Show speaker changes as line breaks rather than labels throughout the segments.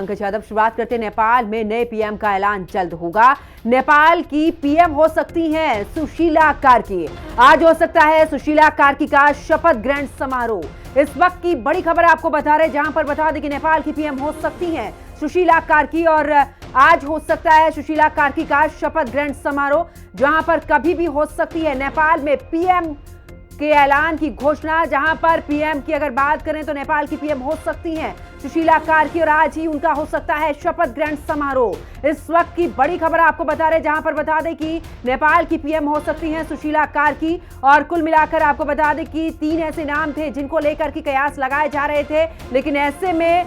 पंकज यादव, शुरुआत करते नेपाल में नए पीएम का ऐलान जल्द होगा। नेपाल की पीएम हो सकती हैं सुशीला कार्की। आज हो सकता है सुशीला कार्की का शपथ ग्रहण समारोह। इस वक्त की बड़ी खबर आपको बता रहे, जहां पर बता दें कि नेपाल की पीएम हो सकती हैं सुशीला कार्की और आज हो सकता है सुशीला कार्की का शपथ ग्रहण समारोह, जहां पर कभी भी हो सकती है नेपाल में पीएम के ऐलान की घोषणा। जहां पर पीएम की अगर बात करें तो नेपाल की पीएम हो सकती हैं सुशीला कार्की और आज ही उनका हो सकता है शपथ ग्रहण समारोह। इस वक्त की बड़ी खबर आपको बता रहे, जहां पर बता दें कि नेपाल की पीएम हो सकती हैं सुशीला कार्की और कुल मिलाकर आपको बता दें कि 3 ऐसे नाम थे जिनको लेकर के कयास लगाए जा रहे थे, लेकिन ऐसे में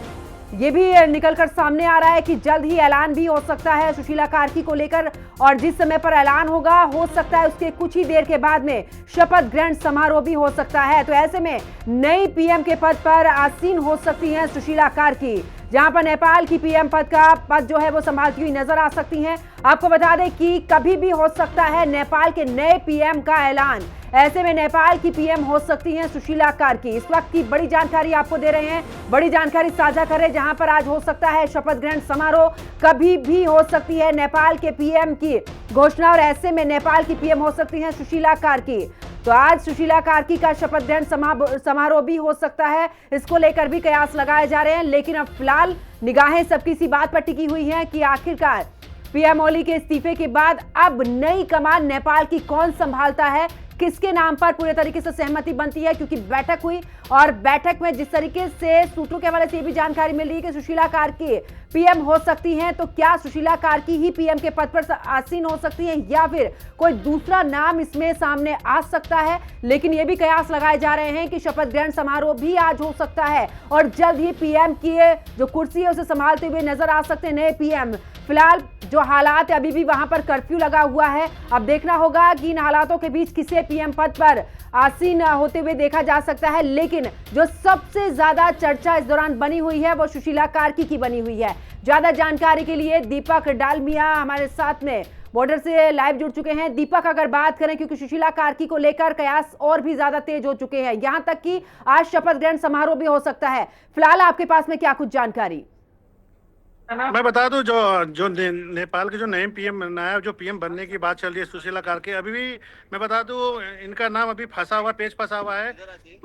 ये भी निकलकर सामने आ रहा है कि जल्द ही ऐलान भी हो सकता है सुशीला कार्की को लेकर और जिस समय पर ऐलान होगा हो सकता है उसके कुछ ही देर के बाद में शपथ ग्रहण समारोह भी हो सकता है। तो ऐसे में नई पीएम के पद पर आसीन हो सकती हैं सुशीला कार्की, जहां पर नेपाल की पीएम पद जो है वो संभालती हुई नजर आ सकती हैं। आपको बता दें कि कभी भी हो सकता है नेपाल के नए पीएम का ऐलान। ऐसे में नेपाल की पीएम हो सकती हैं सुशीला कार्की। इस वक्त की बड़ी जानकारी आपको दे रहे हैं, बड़ी जानकारी साझा कर रहे हैं, जहां पर आज हो सकता है शपथ ग्रहण समारोह। कभी भी हो सकती है नेपाल के पीएम की घोषणा और ऐसे में नेपाल की पीएम हो सकती हैं सुशीला कार्की। तो आज सुशीला कार्की का शपथ ग्रहण समारोह भी हो सकता है, इसको लेकर भी कयास लगाए जा रहे हैं। लेकिन अब फिलहाल निगाहें सबकी इसी बात पर टिकी हुई हैं कि आखिरकार पीएम ओली के इस्तीफे के बाद अब नई कमान नेपाल की कौन संभालता है, किसके नाम पर पूरे तरीके से सहमति बनती है। क्योंकि बैठक हुई और बैठक में जिस तरीके से सूत्रों के हवाले से ये भी जानकारी मिल रही है कि सुशीला कार्की पीएम हो सकती हैं, तो क्या सुशीला कार्की ही पीएम के पद पर आसीन हो सकती हैं या फिर कोई दूसरा नाम इसमें सामने आ सकता है। लेकिन ये भी कयास लगाए जा रहे हैं कि शपथ ग्रहण समारोह भी आज हो सकता है और जल्द ही पीएम की जो कुर्सी है उसे संभालते हुए नजर आ सकते हैं नए पीएम। फिलहाल जो हालात है, अभी भी वहां पर कर्फ्यू लगा हुआ है। अब देखना होगा कि इन हालातों के बीच किसे पीएम पद पर आसीन होते हुए देखा जा सकता है। लेकिन जो सबसे ज्यादा चर्चा इस दौरान बनी हुई है वो सुशीला कार्की की बनी हुई है। ज्यादा जानकारी के लिए दीपक डालमिया हमारे साथ में बॉर्डर से लाइव जुड़ चुके हैं। दीपक, अगर बात करें, क्योंकि सुशीला कार्की को लेकर कयास और भी ज्यादा तेज हो चुके हैं, यहां तक कि आज शपथ ग्रहण समारोह भी हो सकता है। फिलहाल आपके पास में क्या कुछ जानकारी?
मैं बता दूं, जो नेपाल के जो नए पीएम नया जो पीएम बनने की बात चल रही है सुशीला कार्की, अभी भी मैं बता दूं इनका नाम अभी फंसा हुआ, पेज फंसा हुआ है।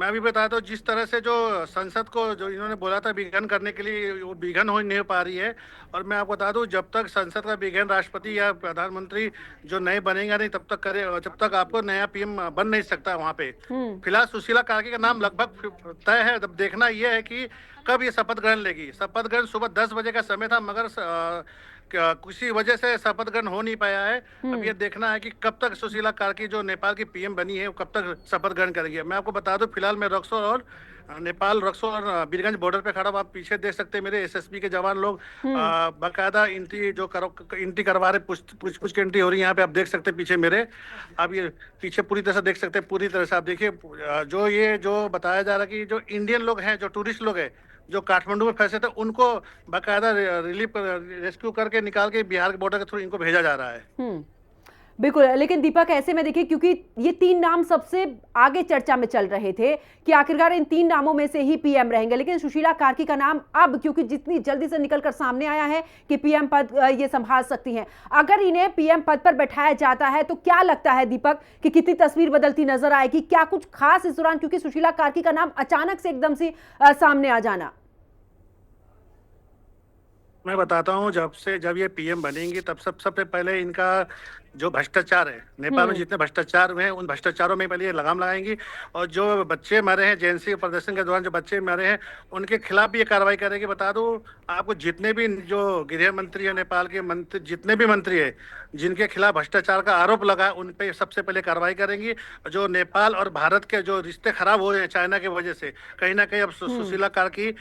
मैं अभी बता दूं जिस तरह से जो संसद को जो इन्होंने बोला था विघन करने के लिए, वो विघन हो नहीं पा रही है। और मैं आपको बता दूं जब तक संसद का विघन राष्ट्रपति या प्रधानमंत्री जो नए बनेगा नहीं तब तक करे, जब तक आपको नया पीएम बन नहीं सकता वहाँ पे। फिलहाल सुशीला कार्की का नाम लगभग तय है। अब देखना यह है कि कब ये शपथ ग्रहण लेगी। शपथ ग्रहण सुबह 10 बजे का समय था, मगर किसी वजह से शपथ ग्रहण हो नहीं पाया है। अब ये देखना है कि कब तक सुशीला कार्की जो नेपाल की पीएम बनी है वो कब तक शपथ ग्रहण करेगी। मैं आपको बता दूं फिलहाल मैं रक्सौल और नेपाल रक्सौल और बीरगंज बॉर्डर पे खड़ा हूं। आप पीछे देख सकते हैं मेरे एसएसबी के जवान लोग बाकायदा एंट्री करवा रहे, पूछ के एंट्री हो रही है यहाँ पे। आप देख सकते हैं पीछे मेरे, आप ये पीछे पूरी तरह से देख सकते हैं, पूरी तरह से आप देखिए। जो बताया जा रहा है कि जो इंडियन लोग हैं, जो टूरिस्ट लोग हैं जो काठमांडू में फंसे थे, उनको बाकायदा रिलीफ रेस्क्यू करके निकाल के बिहार के बॉर्डर के थ्रू इनको भेजा जा रहा है।
बिल्कुल, लेकिन दीपक ऐसे में देखिए, क्योंकि ये 3 नाम सबसे आगे चर्चा में चल रहे थे कि आखिरकार इन 3 नामों में से ही पीएम रहेंगे, लेकिन सुशीला कार्की का नाम अब क्योंकि जितनी जल्दी से निकलकर सामने आया है कि पीएम पद ये संभाल सकती हैं, अगर इन्हें पीएम पद पर बैठाया जाता है तो क्या लगता है दीपक कि कितनी तस्वीर बदलती नजर आएगी? क्या कुछ खास इस दौरान, क्योंकि सुशीला कार्की का नाम अचानक से एकदम से सामने आ जाना?
मैं बताता हूँ, जब ये पीएम बनेंगी तब सबसे पहले इनका जो भ्रष्टाचार है नेपाल में, जितने भ्रष्टाचार हुए हैं उन भ्रष्टाचारों में पहले ये लगाम लगाएंगी। और जो बच्चे मरे हैं जेएनसी प्रदर्शन के दौरान, जो बच्चे मरे हैं उनके खिलाफ भी ये कार्रवाई करेंगे। बता दूं आपको, जितने भी जो गृह मंत्री है नेपाल के मंत्री, जितने भी मंत्री है जिनके खिलाफ भ्रष्टाचार का आरोप लगा है उन पे सबसे पहले कार्रवाई करेंगी। जो नेपाल और भारत के जो रिश्ते खराब हो रहे हैं चाइना की वजह से, कहीं ना कहीं अब सुशीला कार्की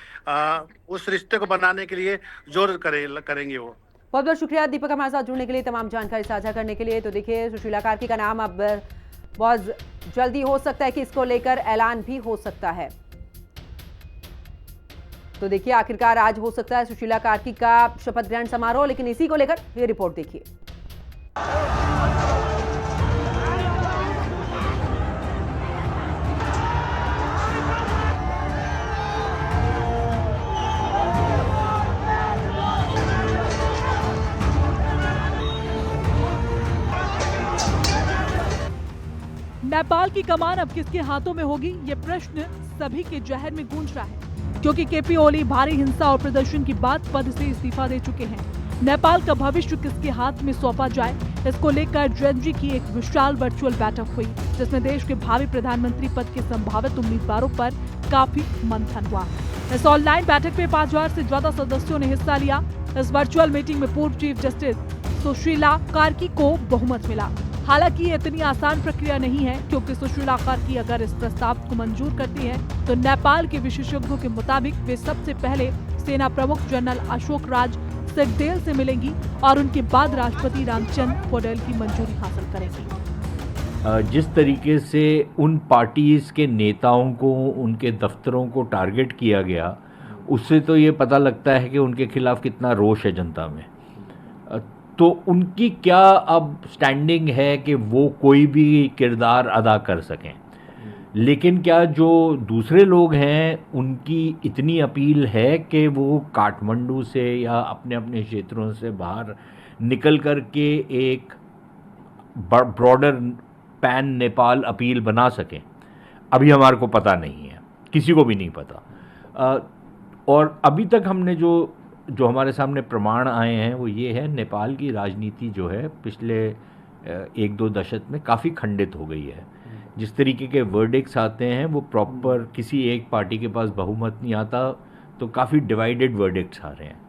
उस रिश्ते को बनाने के लिए जोर करेंगे वो।
बहुत बहुत शुक्रिया दीपक हमारे साथ जुड़ने के लिए, तमाम जानकारी साझा करने के लिए। तो देखिए, सुशीला कार्की का नाम अब बहुत जल्दी हो सकता है कि इसको लेकर ऐलान भी हो सकता है। तो देखिए, आखिरकार आज हो सकता है सुशीला कार्की का शपथ ग्रहण समारोह, लेकिन इसी को लेकर ये रिपोर्ट देखिए।
नेपाल की कमान अब किसके हाथों में होगी, ये प्रश्न सभी के जहन में गूंज रहा है, क्योंकि केपी ओली भारी हिंसा और प्रदर्शन के बाद पद से इस्तीफा दे चुके हैं। नेपाल का भविष्य किसके हाथ में सौंपा जाए, इसको लेकर जेएनजी की एक विशाल वर्चुअल बैठक हुई, जिसमें देश के भावी प्रधानमंत्री पद के संभावित उम्मीदवारों पर काफी मंथन हुआ। इस ऑनलाइन बैठक में 5000 से ज्यादा सदस्यों ने हिस्सा लिया। इस वर्चुअल मीटिंग में पूर्व चीफ जस्टिस सुशीला कार्की को बहुमत मिला। हालांकि ये इतनी आसान प्रक्रिया नहीं है, क्योंकि सुशीला कार्की अगर इस प्रस्ताव को मंजूर करती है तो नेपाल के विशेषज्ञों के मुताबिक वे सबसे पहले सेना प्रमुख जनरल अशोक राज सेगदेल से मिलेंगी और उनके बाद राष्ट्रपति रामचंद्र पौडेल की मंजूरी हासिल करेंगी।
जिस तरीके से उन पार्टीज के नेताओं को, उनके दफ्तरों को टारगेट किया गया, उससे तो ये पता लगता है कि उनके खिलाफ कितना रोष है जनता में। तो उनकी क्या अब स्टैंडिंग है कि वो कोई भी किरदार अदा कर सकें, लेकिन क्या जो दूसरे लोग हैं उनकी इतनी अपील है कि वो काठमांडू से या अपने अपने क्षेत्रों से बाहर निकल कर के एक ब्रॉडर पैन नेपाल अपील बना सकें? अभी हमारे को पता नहीं है, किसी को भी नहीं पता। और अभी तक हमने जो हमारे सामने प्रमाण आए हैं वो ये है, नेपाल की राजनीति जो है पिछले 1-2 दशक में काफ़ी खंडित हो गई है। जिस तरीके के वर्डिक्ट्स आते हैं वो प्रॉपर, किसी एक पार्टी के पास बहुमत नहीं आता तो काफ़ी डिवाइडेड वर्डिक्ट्स आ रहे हैं।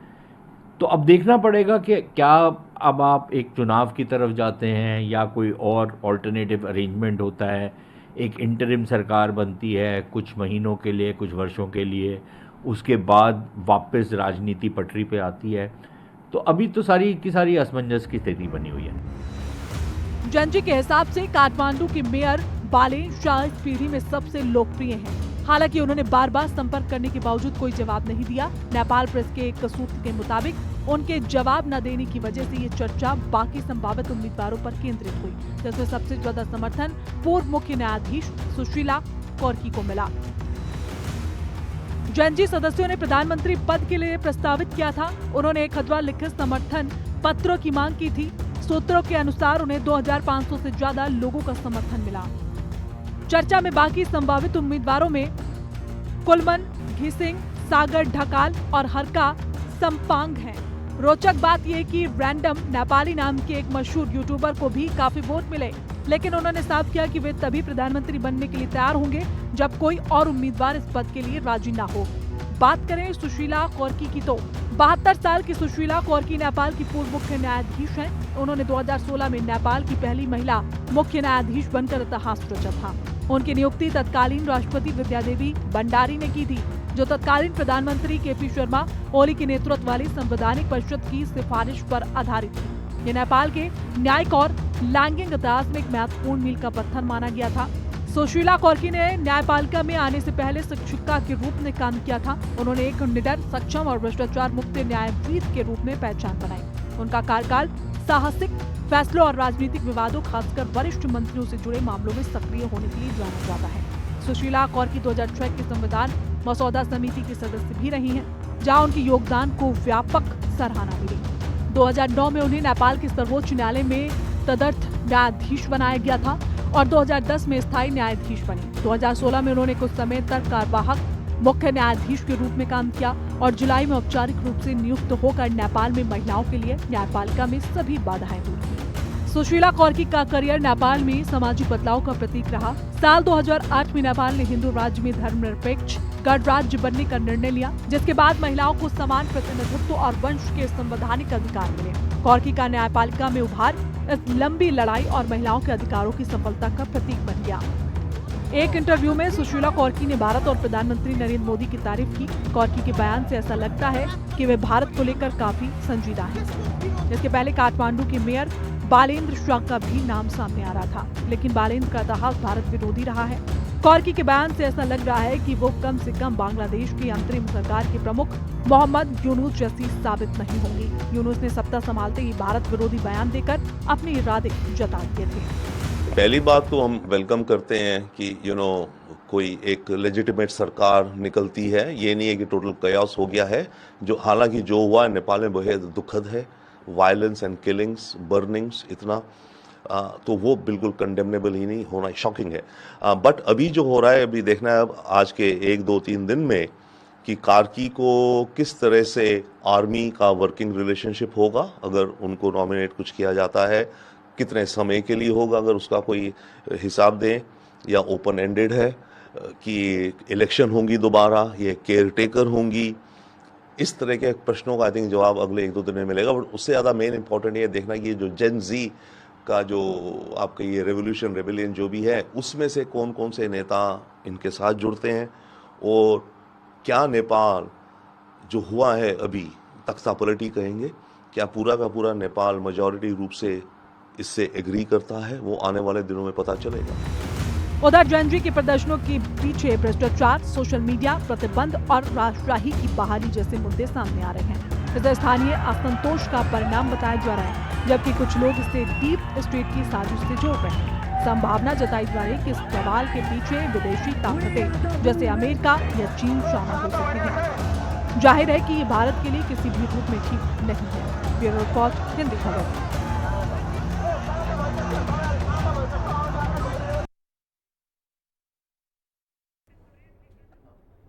तो अब देखना पड़ेगा कि क्या अब आप एक चुनाव की तरफ जाते हैं या कोई और ऑल्टरनेटिव अरेंजमेंट होता है, एक इंटरिम सरकार बनती है कुछ महीनों के लिए, कुछ वर्षों के लिए, उसके बाद वापस राजनीति पटरी पे आती है। तो अभी तो सारी की सारी असमंजस की स्थिति बनी हुई है।
जेएनजी के हिसाब से काठमांडू के मेयर बालेन शाह इस पीढ़ी में सबसे लोकप्रिय हैं। हालांकि उन्होंने बार बार संपर्क करने के बावजूद कोई जवाब नहीं दिया। नेपाल प्रेस के एक सूत्र के मुताबिक उनके जवाब न देने की वजह से ये चर्चा बाकी संभावित उम्मीदवारों पर केंद्रित हुई, जिसमें सबसे ज्यादा समर्थन पूर्व मुख्य न्यायाधीश सुशीला कार्की को मिला। जेएनजी सदस्यों ने प्रधानमंत्री पद के लिए प्रस्तावित किया था। उन्होंने एक खतवा लिखित समर्थन पत्रों की मांग की थी। सूत्रों के अनुसार उन्हें 2500 से ज्यादा लोगों का समर्थन मिला। चर्चा में बाकी संभावित उम्मीदवारों में कुलमन घिसिंग, सागर ढकाल और हरका सम्पांग हैं। रोचक बात यह कि रैंडम नेपाली नाम के एक मशहूर यूट्यूबर को भी काफी वोट मिले, लेकिन उन्होंने साफ किया कि वे तभी प्रधानमंत्री बनने के लिए तैयार होंगे जब कोई और उम्मीदवार इस पद के लिए राजी न हो। बात करें सुशीला कार्की की तो 72 साल की सुशीला कार्की नेपाल की पूर्व मुख्य न्यायाधीश हैं। उन्होंने 2016 में नेपाल की पहली महिला मुख्य न्यायाधीश बनकर इतिहास रचा था। उनकी नियुक्ति तत्कालीन राष्ट्रपति विद्यादेवी भंडारी ने की थी, जो तत्कालीन प्रधानमंत्री केपी शर्मा ओली के नेतृत्व वाली संवैधानिक परिषद की सिफारिश पर आधारित थी। ये नेपाल के न्यायिक और लैंगिक इतिहास में एक महत्वपूर्ण मील का पत्थर माना गया था। सुशीला कार्की ने न्यायपालिका में आने से पहले शिक्षिका के रूप में काम किया था। उन्होंने एक निडर, सक्षम और भ्रष्टाचार मुक्त न्यायाधीश के रूप में पहचान बनाई। उनका कार्यकाल साहसिक फैसलों और राजनीतिक विवादों, खासकर वरिष्ठ मंत्रियों से जुड़े मामलों में सक्रिय होने के लिए जाना जाता है। सुशीला कार्की 2006 के संविधान मसौदा समिति की सदस्य भी रही हैं, जहां उनके योगदान को व्यापक सराहना मिली। 2009 में उन्हें नेपाल के सर्वोच्च न्यायालय में तदर्थ न्यायाधीश बनाया गया था और 2010 में स्थायी न्यायाधीश बनी। 2016 में उन्होंने कुछ समय तक कार्यवाहक मुख्य न्यायाधीश के रूप में काम किया और जुलाई में औपचारिक रूप से नियुक्त होकर नेपाल में महिलाओं के लिए न्यायपालिका में सभी बाधाएं दूर की। सुशीला कार्की का करियर नेपाल में सामाजिक बदलाव का प्रतीक रहा। साल 2008 में नेपाल ने हिंदू राज्य में धर्मनिरपेक्ष गणराज्य बनने का निर्णय लिया, जिसके बाद महिलाओं को समान प्रतिनिधित्व और वंश के संवैधानिक अधिकार मिले। कार्की का न्यायपालिका में उभार इस लंबी लड़ाई और महिलाओं के अधिकारों की सफलता का प्रतीक बन गया। एक इंटरव्यू में सुशीला कार्की ने भारत और प्रधानमंत्री नरेंद्र मोदी की तारीफ की। कार्की के बयान से ऐसा लगता है कि वे भारत को लेकर काफी संजीदा हैं। इसके पहले काठमांडू के मेयर बालेन्द्र शाह का भी नाम सामने आ रहा था, लेकिन बालेन्द्र का इतिहास भारत विरोधी रहा है। कार्की के बयान से ऐसा लग रहा है कि वो कम से कम बांग्लादेश की अंतरिम सरकार के प्रमुख मोहम्मद यूनुस जैसी साबित नहीं होंगी। यूनुस ने सत्ता संभालते ही भारत विरोधी बयान देकर अपने इरादे जता दिए थे।
पहली बात तो हम वेलकम करते हैं कि कोई एक लेजिटिमेट सरकार निकलती है। ये नहीं है कि टोटल कयास हो गया है। जो हालांकि जो हुआ नेपाल में बेहद दुखद है। वायलेंस एंड किलिंग्स, बर्निंग्स, इतना तो वो बिल्कुल कंडेमनेबल ही नहीं होना, शॉकिंग है। बट अभी जो हो रहा है, अभी देखना है अब आज के 1-2-3 दिन में कि कार्की को किस तरह से आर्मी का वर्किंग रिलेशनशिप होगा अगर उनको नॉमिनेट कुछ किया जाता है, कितने समय के लिए होगा अगर उसका कोई हिसाब दें, या ओपन एंडेड है कि इलेक्शन होंगी दोबारा, ये केयर टेकर होंगी। इस तरह के प्रश्नों का आई थिंक जवाब अगले 1-2 दिन में मिलेगा। बट उससे ज़्यादा मेन इंपॉर्टेंट ये देखना कि ये जो जेन जी का जो आपका ये रेवोल्यूशन रेबेलियन जो भी है, उसमें से कौन कौन से नेता इनके साथ जुड़ते हैं, और क्या नेपाल जो हुआ है अभी तख्ता पलटी कहेंगे, क्या पूरा का पूरा नेपाल मेजॉरिटी रूप से इससे एग्री करता है, वो आने वाले दिनों में पता चलेगा।
उधर जैन जी के प्रदर्शनों के पीछे भ्रष्टाचार, सोशल मीडिया प्रतिबंध और राजशाही की बहाली जैसे मुद्दे सामने आ रहे हैं। इसे स्थानीय असंतोष का परिणाम बताया जा रहा है, जबकि कुछ लोग इसे डीप स्टेट की साजिश से जोड़ रहे हैं। संभावना जताई जा रही है कि इस सवाल के पीछे विदेशी ताकतें जैसे अमेरिका या चीन शामिल हो सकती हैं। जाहिर है कि ये भारत के लिए किसी भी रूप में ठीक नहीं है। ब्यूरो रिपोर्ट, हिंदी खबर।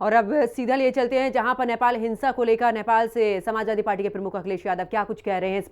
और अब सीधा लिए चलते हैं जहां पर नेपाल हिंसा को लेकर नेपाल से समाजवादी पार्टी के प्रमुख अखिलेश यादव क्या कुछ कह रहे हैं इस